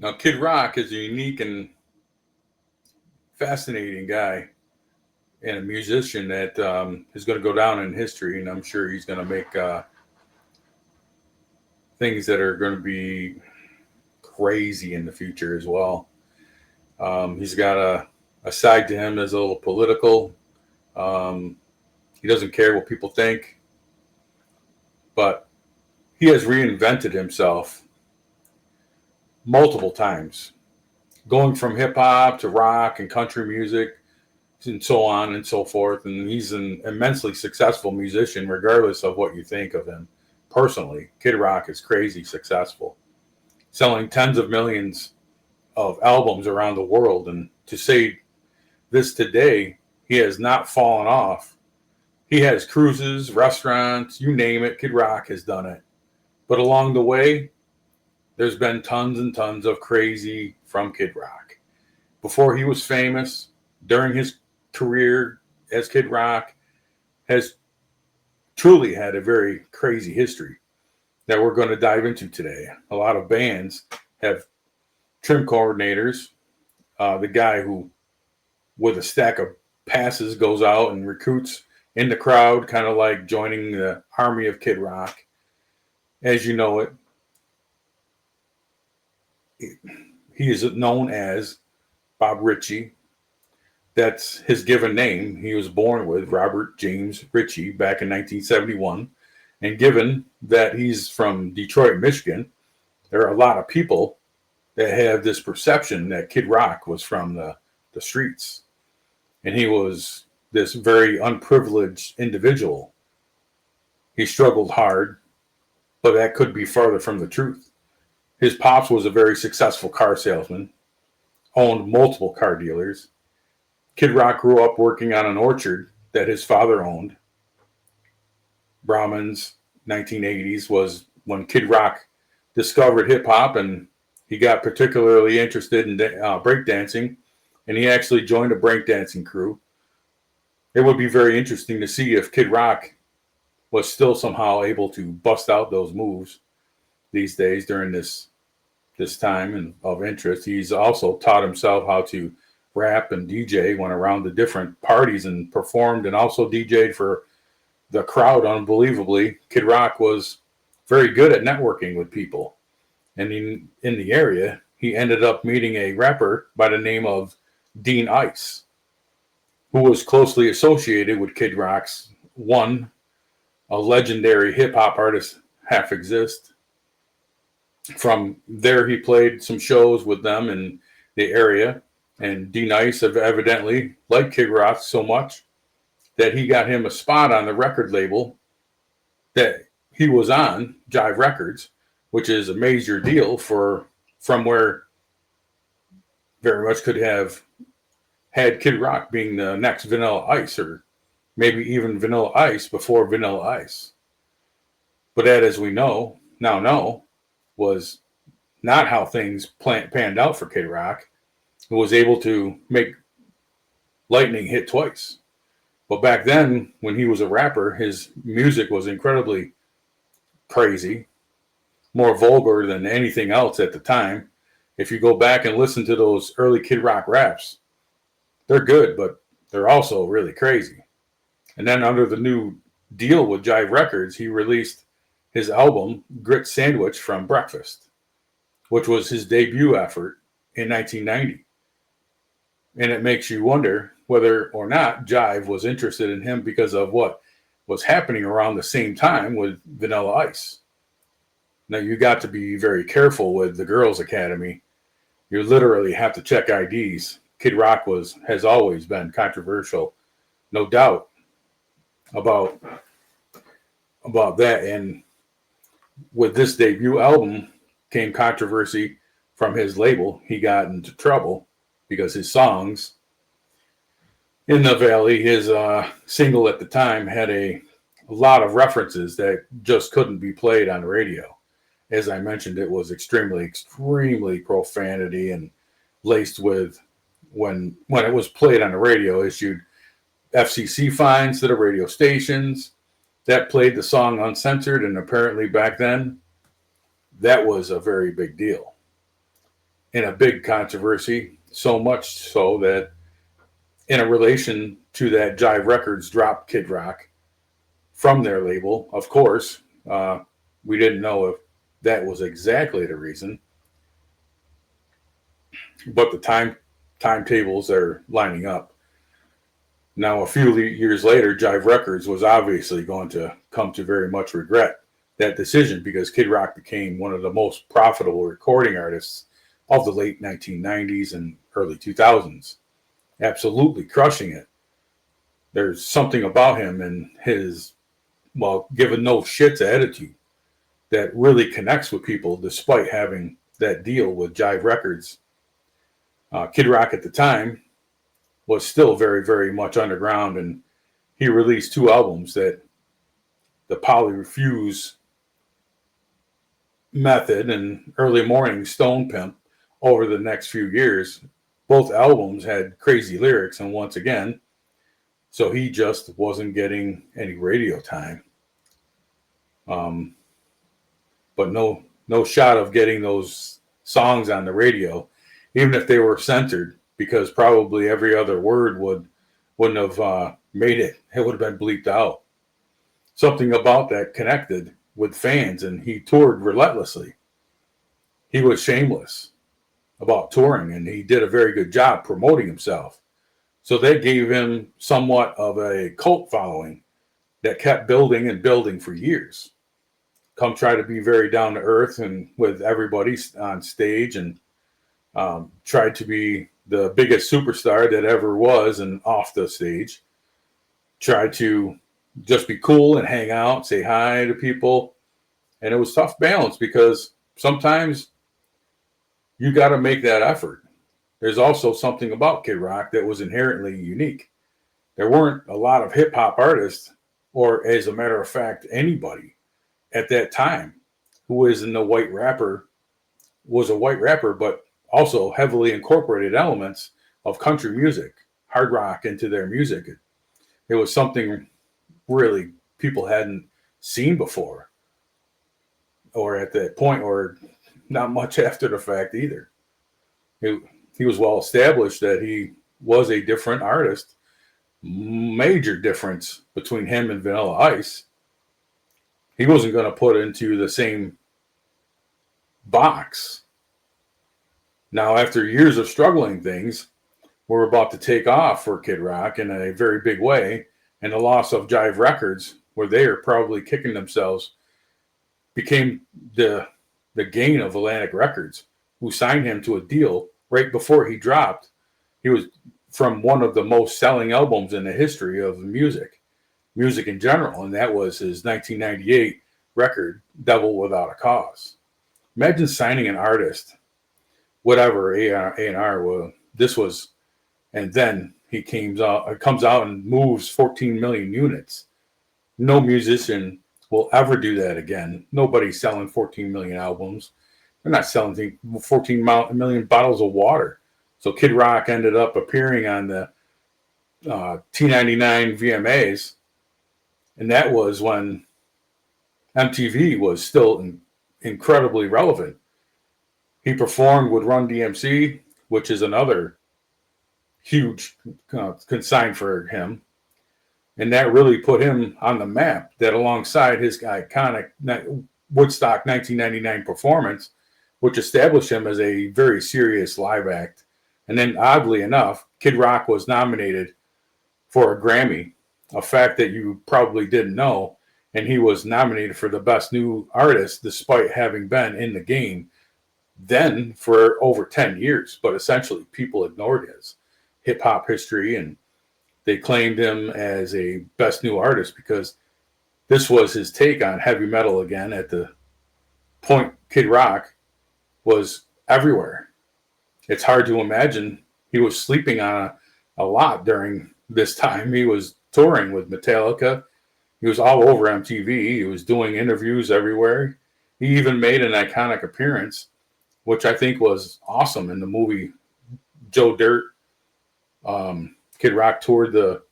Now, Kid Rock is a unique and fascinating guy and a musician that is going to go down in history, and I'm sure he's going to make things that are going to be crazy in the future as well. He's got a side to him that's a little political. Um, he doesn't care what people think, but he has reinvented himself multiple times, going from hip hop to rock and country music and so on and so forth. And he's an immensely successful musician, regardless of what you think of him personally. Kid Rock is crazy successful, selling tens of millions of albums around the world. And to say this today, he has not fallen off. He has cruises, restaurants, you name it. Kid Rock has done it. But along the way, there's been tons and tons of crazy from Kid Rock. Before he was famous, during his career as Kid Rock, has truly had a very crazy history that we're going to dive into today. A lot of bands have trim coordinators, the guy who, with a stack of passes, goes out and recruits in the crowd, kind of like joining the army of Kid Rock. As you know it, he is known as Bob Ritchie. That's his given name. He was born with Robert James Ritchie back in 1971. And given that he's from Detroit, Michigan, there are a lot of people that have this perception that Kid Rock was from the streets. And he was this very unprivileged individual. He struggled hard, but that could be farther from the truth. His pops was a very successful car salesman, owned multiple car dealers. Kid Rock grew up working on an orchard that his father owned. Brahman's 1980s was when Kid Rock discovered hip hop, and he got particularly interested in breakdancing, and he actually joined a breakdancing crew. It would be very interesting to see if Kid Rock was still somehow able to bust out those moves these days during this time and of interest. He's also taught himself how to rap and DJ, went around to different parties and performed, and also DJ'd for the crowd unbelievably. Kid Rock was very good at networking with people. And in the area, he ended up meeting a rapper by the name of Dean Ice, who was closely associated with Kid Rock's One, a legendary hip-hop artist, Half Exist. From there, he played some shows with them in the area, and Dean Ice have evidently liked Kid Rock so much that he got him a spot on the record label that he was on, Jive Records, which is a major deal from where very much could have had Kid Rock being the next Vanilla Ice, or maybe even Vanilla Ice before Vanilla Ice. But that, as we now know, was not how things panned out for Kid Rock, who was able to make lightning hit twice. But back then, when he was a rapper, his music was incredibly crazy, more vulgar than anything else at the time. If you go back and listen to those early Kid Rock raps, they're good, but they're also really crazy. And then under the new deal with Jive Records, he released his album, Grit Sandwich from Breakfast, which was his debut effort in 1990. And it makes you wonder whether or not Jive was interested in him because of what was happening around the same time with Vanilla Ice. Now, you got to be very careful with the Girls Academy. You literally have to check IDs. Kid Rock has always been controversial, no doubt about that. And with this debut album came controversy from his label. He got into trouble because his songs, In the Valley, his single at the time, had a lot of references that just couldn't be played on the radio. As I mentioned, it was extremely profanity and laced with, when it was played on the radio, issued FCC fines to the radio stations that played the song uncensored. And apparently back then, that was a very big deal. in a big controversy, so much so that in a relation to that, Jive Records dropped Kid Rock from their label. Of course, we didn't know if that was exactly the reason, but the timetables are lining up. Now, a few years later, Jive Records was obviously going to come to very much regret that decision because Kid Rock became one of the most profitable recording artists of the late 1990s and early 2000s, absolutely crushing it. There's something about him and his, well, given no shits attitude that really connects with people despite having that deal with Jive Records. Kid Rock at the time was still very, very much underground, and he released two albums that the Poly Refuse method and Early Morning Stone Pimp over the next few years. Both albums had crazy lyrics, and once again, so he just wasn't getting any radio time. But no shot of getting those songs on the radio, even if they were censored, because probably every other word wouldn't have made it. It would have been bleeped out. Something about that connected with fans, and he toured relentlessly. He was shameless about touring, and he did a very good job promoting himself. So that gave him somewhat of a cult following that kept building and building for years. Come try to be very down to earth and with everybody on stage, and tried to be the biggest superstar that ever was and off the stage. Tried to just be cool and hang out, say hi to people. And it was tough balance because sometimes you got to make that effort. There's also something about Kid Rock that was inherently unique. There weren't a lot of hip hop artists, or as a matter of fact, anybody at that time who was a white rapper, but also heavily incorporated elements of country music, hard rock into their music. It was something really people hadn't seen before, or at that point, or not much after the fact either. He was well established that he was a different artist. Major difference between him and Vanilla Ice. He wasn't going to put into the same box. Now, after years of struggling, things were about to take off for Kid Rock in a very big way, and the loss of Jive Records, where they are probably kicking themselves, became the gain of Atlantic Records, who signed him to a deal right before he dropped. He was from one of the most selling albums in the history of music in general, and that was his 1998 record, Devil Without a Cause. Imagine signing an artist, whatever A&R was. This was, and then he comes out and moves 14 million units. No musician will ever do that again. Nobody's selling 14 million albums. They're not selling 14 million bottles of water. So Kid Rock ended up appearing on the T99 VMAs, and that was when MTV was still incredibly relevant. He performed with Run DMC, which is another huge consign for him. And that really put him on the map, that alongside his iconic Woodstock 1999 performance, which established him as a very serious live act. And then, oddly enough, Kid Rock was nominated for a Grammy, a fact that you probably didn't know. And he was nominated for the Best New Artist, despite having been in the game then for over 10 years. But essentially, people ignored his hip-hop history, and they claimed him as a Best New Artist because this was his take on heavy metal again. At the point, Kid Rock was everywhere. It's hard to imagine he was sleeping on a lot during this time. He was touring with Metallica. He was all over MTV. He was doing interviews everywhere. He even made an iconic appearance, which I think was awesome, in the movie Joe Dirt. Kid Rock toured the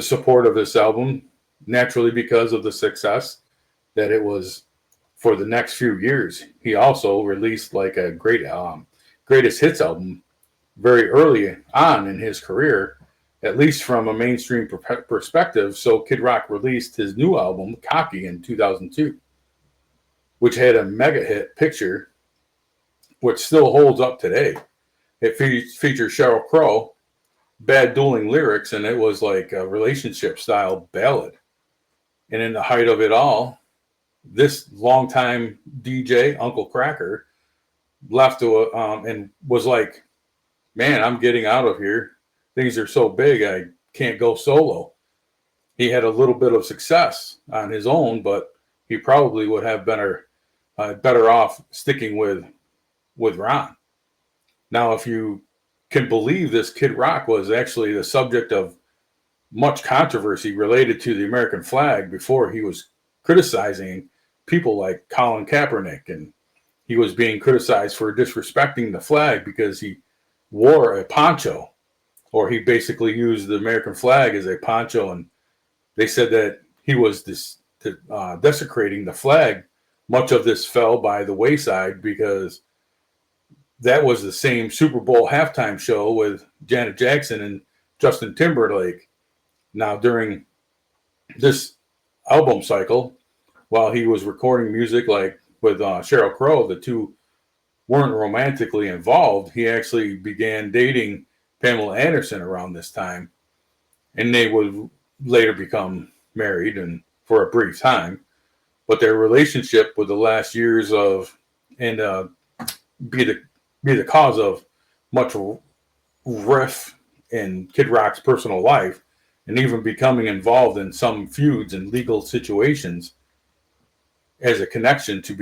support of this album, naturally because of the success that it was for the next few years. He also released like a great greatest hits album very early on in his career, at least from a mainstream perspective. So Kid Rock released his new album, Cocky, in 2002, which had a mega hit, Picture, which still holds up today. It featured Sheryl Crow, bad dueling lyrics, and it was like a relationship style ballad. And in the height of it all, this longtime DJ, Uncle Cracker, left and was like, man, I'm getting out of here. Things are so big, I can't go solo. He had a little bit of success on his own, but he probably would have better off sticking with Ron. Now, if you can believe this, Kid Rock was actually the subject of much controversy related to the American flag before he was criticizing people like Colin Kaepernick, and he was being criticized for disrespecting the flag because he wore a poncho, or he basically used the American flag as a poncho, and they said that he was desecrating the flag. Much of this fell by the wayside because that was the same Super Bowl halftime show with Janet Jackson and Justin Timberlake. Now, during this album cycle, while he was recording music like with Sheryl Crow, the two weren't romantically involved. He actually began dating Pamela Anderson around this time, and they would later become married and for a brief time. But their relationship with the last years of and be the cause of much riff in Kid Rock's personal life, and even becoming involved in some feuds and legal situations as a connection to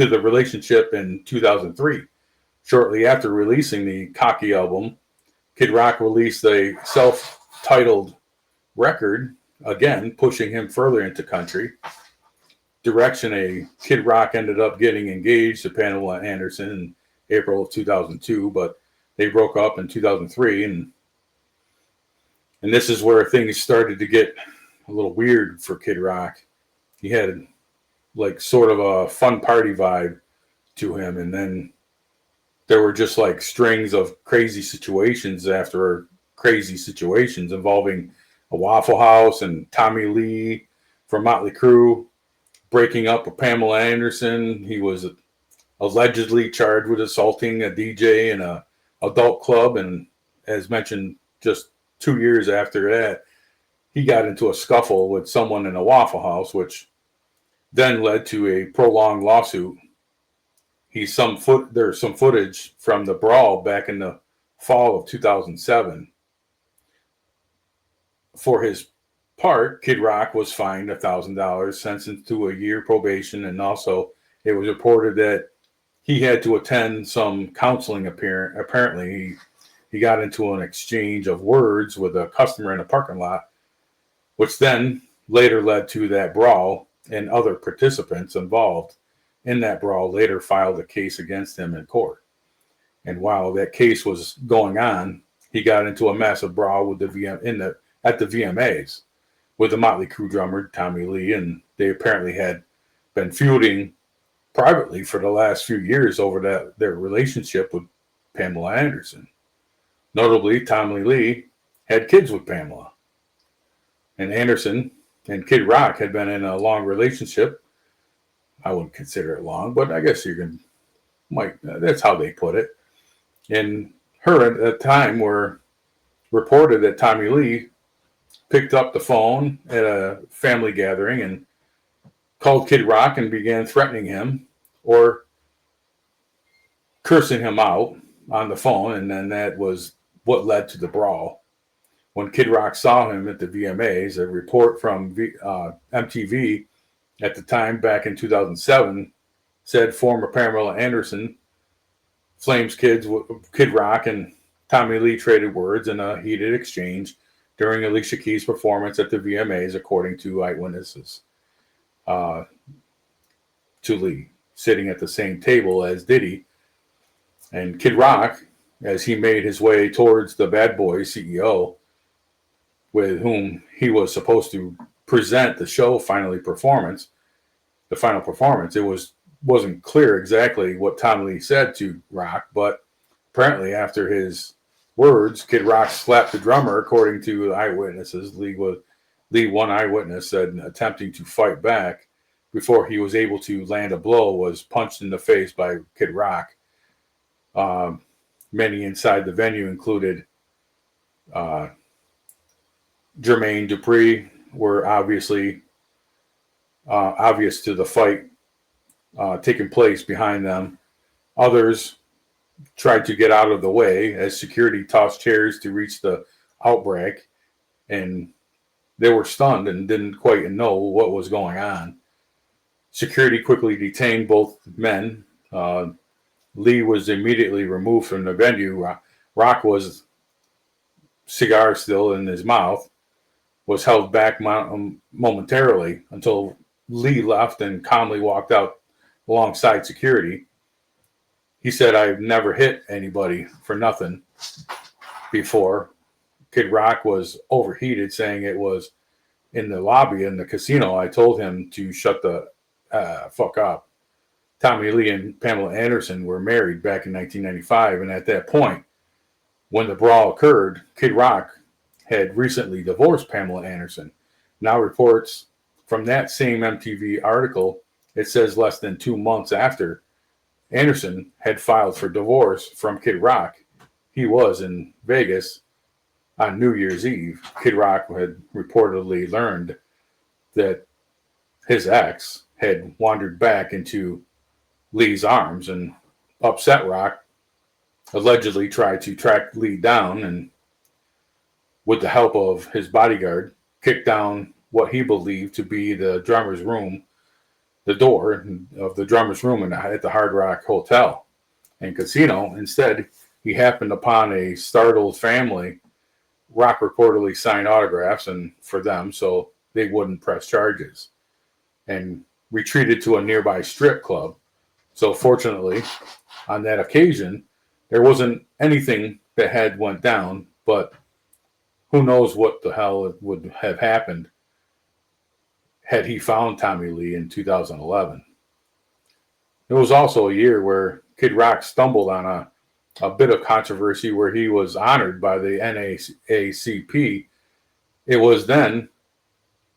the relationship in 2003. Shortly after releasing the Cocky album, Kid Rock released a self-titled record, again pushing him further into country direction. Kid Rock ended up getting engaged to Pamela Anderson in April of 2002, but they broke up in 2003, and this is where things started to get a little weird for Kid Rock. He had like sort of a fun party vibe to him, and then there were just like strings of crazy situations after crazy situations involving a Waffle House and Tommy Lee from Motley Crue breaking up with Pamela Anderson. He was allegedly charged with assaulting a DJ in a adult club, and as mentioned, just 2 years after that, he got into a scuffle with someone in a Waffle House, which then led to a prolonged lawsuit. There's some footage from the brawl back in the fall of 2007. For his part, Kid Rock was fined $1,000, sentenced to a year probation, and also it was reported that he had to attend some counseling. Apparently, he got into an exchange of words with a customer in a parking lot, which then later led to that brawl, and other participants involved in that brawl later filed a case against him in court. And while that case was going on, he got into a massive brawl with at the VMAs with the Motley Crue drummer Tommy Lee, and they apparently had been feuding privately for the last few years over their relationship with Pamela Anderson. Notably, Tommy Lee had kids with Pamela, and Anderson and Kid Rock had been in a long relationship. I wouldn't consider it long, but I guess that's how they put it. And her at the time were reported that Tommy Lee picked up the phone at a family gathering and called Kid Rock and began threatening him or cursing him out on the phone, and then that was what led to the brawl. When Kid Rock saw him at the VMAs, a report from MTV at the time back in 2007 said former Pamela Anderson flames Kid Rock and Tommy Lee traded words in a heated exchange during Alicia Keys' performance at the VMAs, according to eyewitnesses. To Lee, sitting at the same table as Diddy. And Kid Rock, as he made his way towards the Bad Boys CEO, with whom he was supposed to present the final performance, it was wasn't clear exactly what Tommy Lee said to Rock, but apparently after his words, Kid Rock slapped the drummer, according to eyewitnesses. Lee, one eyewitness, said attempting to fight back before he was able to land a blow, was punched in the face by Kid Rock. Many inside the venue included Jermaine Dupri, were obvious to the fight taking place behind them. Others tried to get out of the way as security tossed chairs to reach the outbreak, and they were stunned and didn't quite know what was going on. Security quickly detained both men. Lee was immediately removed from the venue. Rock was, cigar still in his mouth, was held back momentarily until Lee left and calmly walked out alongside security. He said, "I've never hit anybody for nothing before." Kid Rock was overheated, saying it was in the lobby in the casino. I told him to shut the fuck up. Tommy Lee and Pamela Anderson were married back in 1995, and at that point, when the brawl occurred, Kid Rock had recently divorced Pamela Anderson. Now reports from that same MTV article, it says less than 2 months after Anderson had filed for divorce from Kid Rock, he was in Vegas on New Year's Eve. Kid Rock had reportedly learned that his ex had wandered back into Lee's arms and upset Rock, allegedly tried to track Lee down and, with the help of his bodyguard, kicked down what he believed to be the drummer's room, the door of the drummer's room at the Hard Rock Hotel and Casino. Instead, he happened upon a startled family. Rock reportedly signed autographs and for them so they wouldn't press charges, and retreated to a nearby strip club. So fortunately, on that occasion, there wasn't anything that had went down, but who knows what the hell would have happened had he found Tommy Lee in 2011. It was also a year where Kid Rock stumbled on a bit of controversy where he was honored by the NAACP. It was then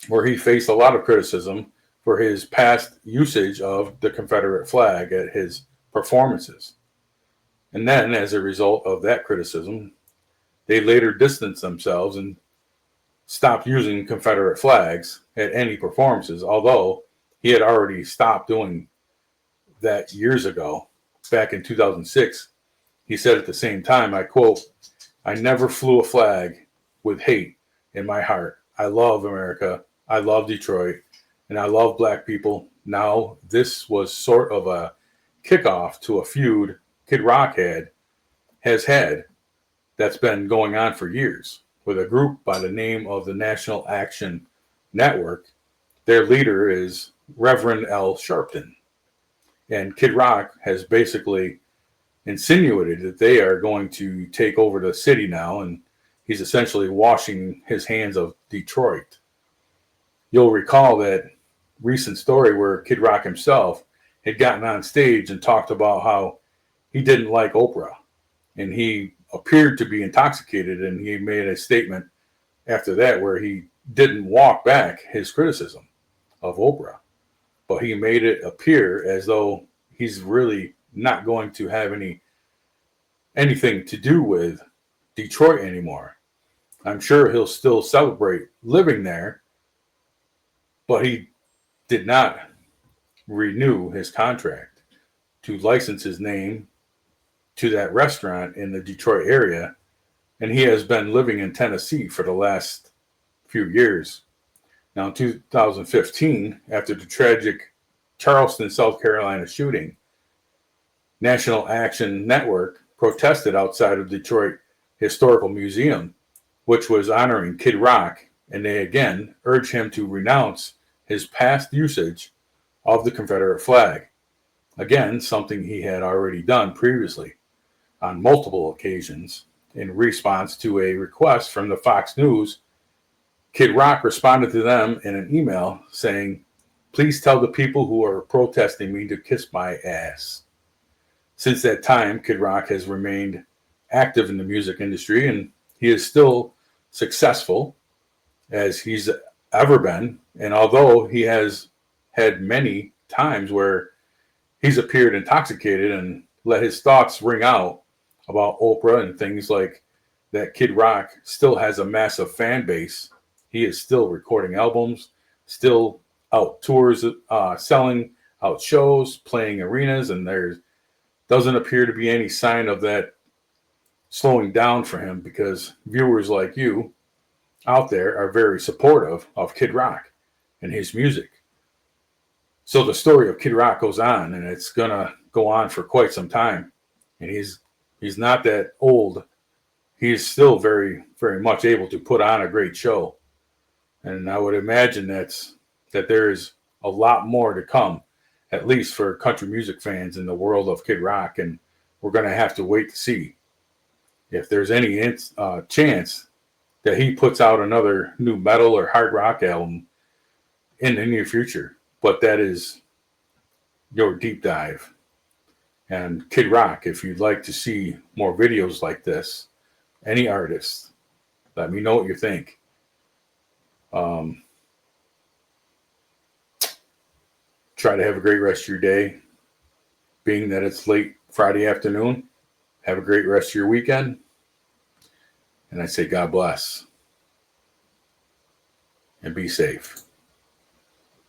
where he faced a lot of criticism for his past usage of the Confederate flag at his performances. And then, as a result of that criticism, they later distanced themselves and stopped using Confederate flags at any performances, although he had already stopped doing that years ago. Back in 2006, he said at the same time, I quote, "I never flew a flag with hate in my heart. I love America. I love Detroit. And I love black people. Now, this was sort of a kickoff to a feud Kid Rock has had that's been going on for years with a group by the name of the National Action Network. Their leader is Reverend Al Sharpton. And Kid Rock has basically insinuated that they are going to take over the city now, and he's essentially washing his hands of Detroit. You'll recall that recent story where Kid Rock himself had gotten on stage and talked about how he didn't like Oprah, and he appeared to be intoxicated, and he made a statement after that where he didn't walk back his criticism of Oprah, but he made it appear as though he's really not going to have anything to do with Detroit anymore. I'm sure he'll still celebrate living there, but he did not renew his contract to license his name to that restaurant in the Detroit area, and he has been living in Tennessee for the last few years. Now, in 2015, after the tragic Charleston, South Carolina shooting, National Action Network protested outside of Detroit Historical Museum, which was honoring Kid Rock, and they again urged him to renounce his past usage of the Confederate flag. Again, something he had already done previously on multiple occasions. In response to a request from the Fox News, Kid Rock responded to them in an email saying, Please tell the people who are protesting me to kiss my ass. Since that time, Kid Rock has remained active in the music industry, and he is still successful as he's ever been. And although he has had many times where he's appeared intoxicated and let his thoughts ring out about Oprah and things like that, Kid Rock still has a massive fan base. He is still recording albums, still out tours, selling out shows, playing arenas, and there doesn't appear to be any sign of that slowing down for him, because viewers like you out there are very supportive of Kid Rock and his music. So the story of Kid Rock goes on, and it's gonna go on for quite some time. And he's not that old. He's still very, very much able to put on a great show. And I would imagine that there is a lot more to come, at least for country music fans in the world of Kid Rock. And we're gonna have to wait to see if there's any chance that he puts out another new metal or hard rock album in the near future. But that is your deep dive. And Kid Rock, if you'd like to see more videos like this, any artist, let me know what you think. Try to have a great rest of your day. Being that it's late Friday afternoon, have a great rest of your weekend. And I say God bless and be safe.